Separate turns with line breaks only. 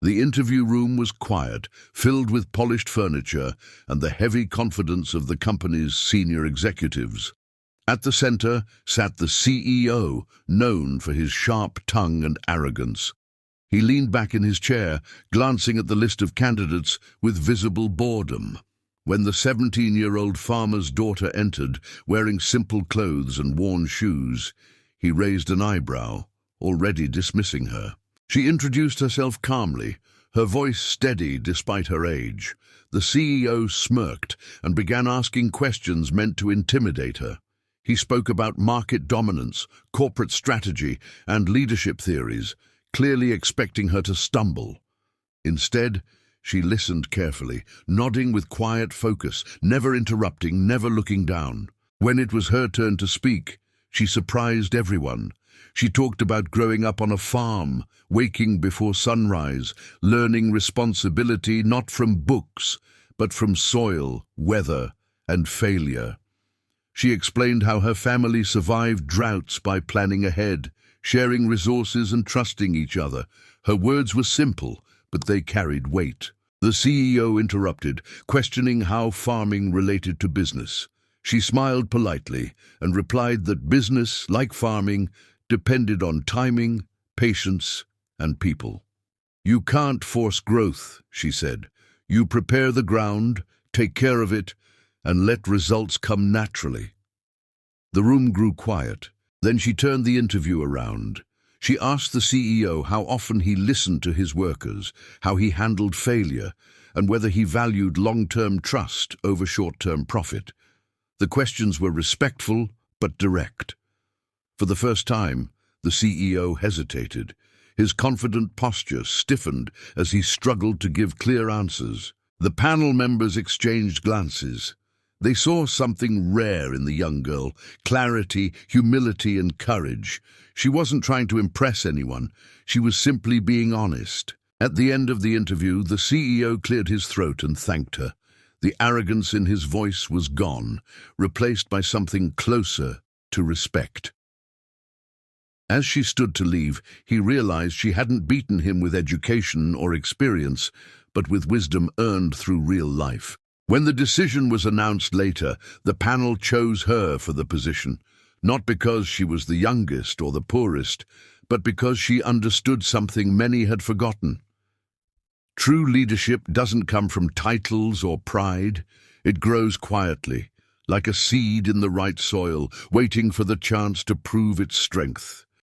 The interview room was quiet, filled with polished furniture and the heavy confidence of the company's senior executives. At the center sat the CEO, known for his sharp tongue and arrogance. He leaned back in his chair, glancing at the list of candidates with visible boredom. When the 17-year-old farmer's daughter entered, wearing simple clothes and worn shoes, he raised an eyebrow, already dismissing her. She introduced herself calmly, her voice steady despite her age. The CEO smirked and began asking questions meant to intimidate her. He spoke about market dominance, corporate strategy, and leadership theories, clearly expecting her to stumble. Instead, she listened carefully, nodding with quiet focus, never interrupting, never looking down. When it was her turn to speak, she surprised everyone. She talked about growing up on a farm, waking before sunrise, learning responsibility not from books, but from soil, weather, and failure. She explained how her family survived droughts by planning ahead, sharing resources and trusting each other. Her words were simple, but they carried weight. The CEO interrupted, questioning how farming related to business. She smiled politely and replied that business, like farming, depended on timing, patience, and people. "You can't force growth," she said. "You prepare the ground, take care of it, and let results come naturally." The room grew quiet. Then she turned the interview around. She asked the CEO how often he listened to his workers, how he handled failure, and whether he valued long-term trust over short-term profit. The questions were respectful but direct. For the first time, the CEO hesitated. His confident posture stiffened as he struggled to give clear answers. The panel members exchanged glances. They saw something rare in the young girl: clarity, humility, and courage. She wasn't trying to impress anyone. She was simply being honest. At the end of the interview, the CEO cleared his throat and thanked her. The arrogance in his voice was gone, replaced by something closer to respect. As she stood to leave, he realized she hadn't beaten him with education or experience, but with wisdom earned through real life. When the decision was announced later, the panel chose her for the position, not because she was the youngest or the poorest, but because she understood something many had forgotten. True leadership doesn't come from titles or pride. It grows quietly, like a seed in the right soil, waiting for the chance to prove its strength.